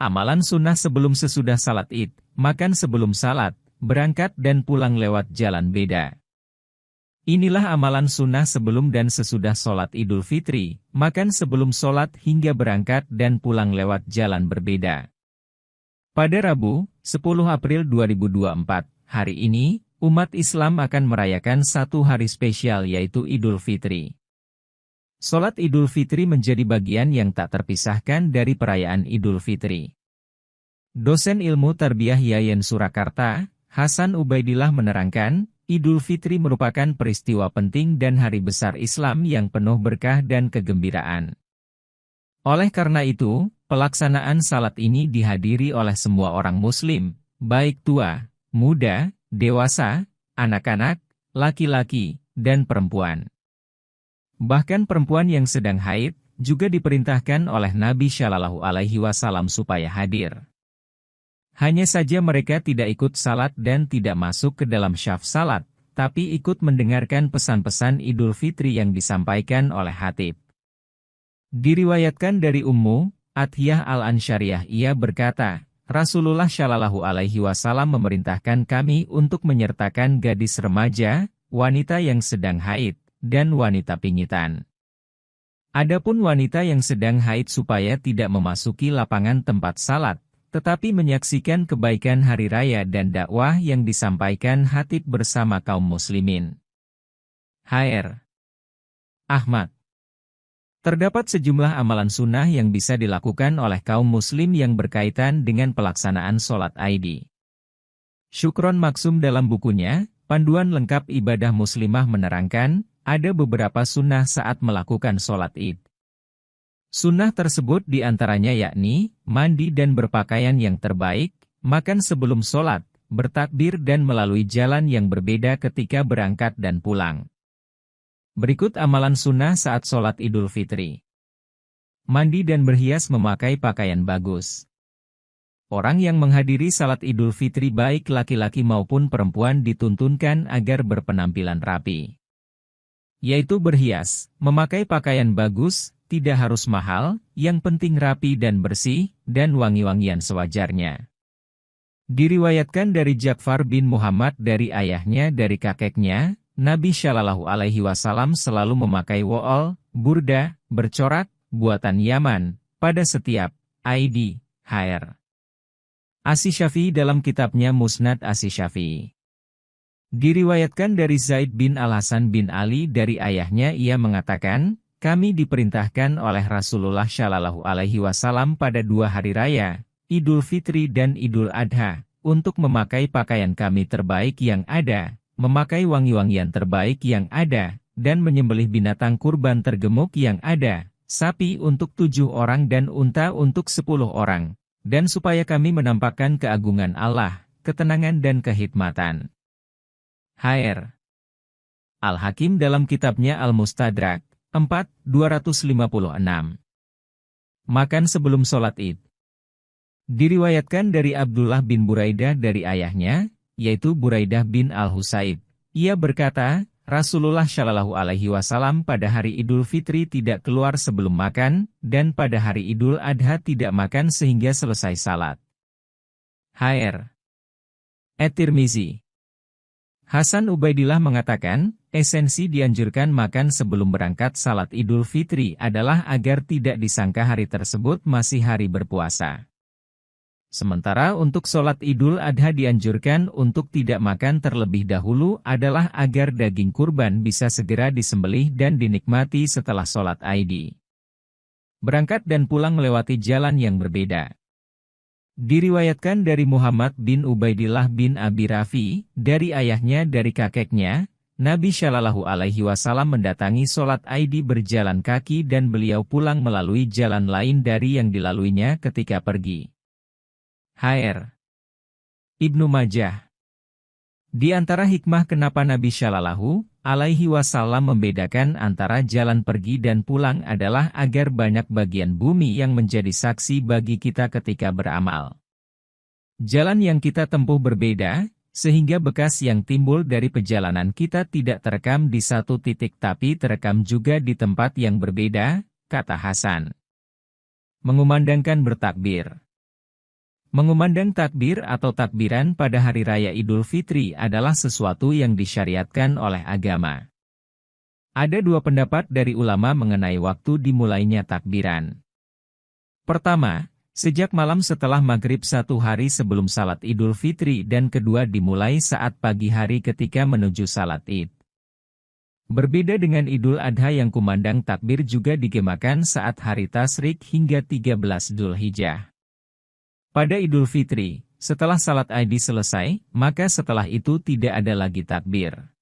Amalan sunnah sebelum sesudah salat Id, makan sebelum salat, berangkat dan pulang lewat jalan beda. Inilah amalan sunnah sebelum dan sesudah sholat Idul Fitri, makan sebelum sholat hingga berangkat dan pulang lewat jalan berbeda. Pada Rabu, 10 April 2024, hari ini, umat Islam akan merayakan satu hari spesial yaitu Idul Fitri. Sholat Idul Fitri menjadi bagian yang tak terpisahkan dari perayaan Idul Fitri. Dosen ilmu tarbiyah Yayan Surakarta, Hasan Ubaidillah menerangkan, Idul Fitri merupakan peristiwa penting dan hari besar Islam yang penuh berkah dan kegembiraan. Oleh karena itu, pelaksanaan salat ini dihadiri oleh semua orang Muslim, baik tua, muda, dewasa, anak-anak, laki-laki, dan perempuan. Bahkan perempuan yang sedang haid juga diperintahkan oleh Nabi Shallallahu Alaihi Wasallam supaya hadir. Hanya saja mereka tidak ikut salat dan tidak masuk ke dalam syaf salat, tapi ikut mendengarkan pesan-pesan Idul Fitri yang disampaikan oleh khatib. Diriwayatkan dari Ummu Athiyah Al-Ansyariyah, ia berkata, Rasulullah Shallallahu Alaihi Wasallam memerintahkan kami untuk menyertakan gadis remaja, wanita yang sedang haid, dan wanita pingitan. Adapun wanita yang sedang haid supaya tidak memasuki lapangan tempat salat, tetapi menyaksikan kebaikan hari raya dan dakwah yang disampaikan khatib bersama kaum muslimin. Hr. Ahmad. Terdapat sejumlah amalan sunnah yang bisa dilakukan oleh kaum muslim yang berkaitan dengan pelaksanaan sholat Id. Syukron Maksum dalam bukunya, Panduan Lengkap Ibadah Muslimah menerangkan, ada beberapa sunnah saat melakukan sholat Id. Sunnah tersebut diantaranya yakni, mandi dan berpakaian yang terbaik, makan sebelum sholat, bertakbir dan melalui jalan yang berbeda ketika berangkat dan pulang. Berikut amalan sunnah saat sholat Idul Fitri. Mandi dan berhias memakai pakaian bagus. Orang yang menghadiri salat Idul Fitri baik laki-laki maupun perempuan dituntunkan agar berpenampilan rapi. Yaitu berhias, memakai pakaian bagus, tidak harus mahal, yang penting rapi dan bersih, dan wangi-wangian sewajarnya. Diriwayatkan dari Ja'far bin Muhammad dari ayahnya dari kakeknya, Nabi Shallallahu Alaihi Wasallam selalu memakai wool, burda, bercorak, buatan Yaman, pada setiap Id, Hr. Asy-Syafi'i dalam kitabnya Musnad Asy-Syafi'i. Diriwayatkan dari Zaid bin Al-Hasan bin Ali dari ayahnya ia mengatakan, kami diperintahkan oleh Rasulullah Shallallahu Alaihi Wasallam pada 2 hari raya, Idul Fitri dan Idul Adha, untuk memakai pakaian kami terbaik yang ada, memakai wangi-wangian terbaik yang ada, dan menyembelih binatang kurban tergemuk yang ada, sapi untuk 7 orang dan unta untuk 10 orang, dan supaya kami menampakkan keagungan Allah, ketenangan dan kehikmatan. Hr. Al-Hakim dalam kitabnya Al-Mustadrak, 4.256. Makan sebelum sholat Id. Diriwayatkan dari Abdullah bin Buraidah dari ayahnya, yaitu Buraidah bin Al-Husayb. Ia berkata, Rasulullah Shallallahu Alaihi Wasallam pada hari Idul Fitri tidak keluar sebelum makan, dan pada hari Idul Adha tidak makan sehingga selesai salat. Hr. At-Tirmizi. Hasan Ubaidillah mengatakan, esensi dianjurkan makan sebelum berangkat salat Idul Fitri adalah agar tidak disangka hari tersebut masih hari berpuasa. Sementara untuk sholat Idul Adha dianjurkan untuk tidak makan terlebih dahulu adalah agar daging kurban bisa segera disembelih dan dinikmati setelah sholat Id. Berangkat dan pulang melewati jalan yang berbeda. Diriwayatkan dari Muhammad bin Ubaidillah bin Abi Rafi, dari ayahnya dari kakeknya, Nabi Shallallahu Alaihi Wasallam mendatangi sholat Id berjalan kaki dan beliau pulang melalui jalan lain dari yang dilaluinya ketika pergi. Hr. Ibnu Majah. Di antara hikmah kenapa Nabi Shallallahu Alaihi Wasallam membedakan antara jalan pergi dan pulang adalah agar banyak bagian bumi yang menjadi saksi bagi kita ketika beramal. Jalan yang kita tempuh berbeda, sehingga bekas yang timbul dari perjalanan kita tidak terekam di satu titik tapi terekam juga di tempat yang berbeda, kata Hasan. Mengumandangkan bertakbir. Mengumandang takbir atau takbiran pada Hari Raya Idul Fitri adalah sesuatu yang disyariatkan oleh agama. Ada dua pendapat dari ulama mengenai waktu dimulainya takbiran. Pertama, sejak malam setelah maghrib satu hari sebelum salat Idul Fitri, dan kedua dimulai saat pagi hari ketika menuju salat Id. Berbeda dengan Idul Adha yang kumandang takbir juga digemakan saat hari Tasyrik hingga 13 Dzulhijjah. Pada Idul Fitri, setelah salat Id selesai, maka setelah itu tidak ada lagi takbir.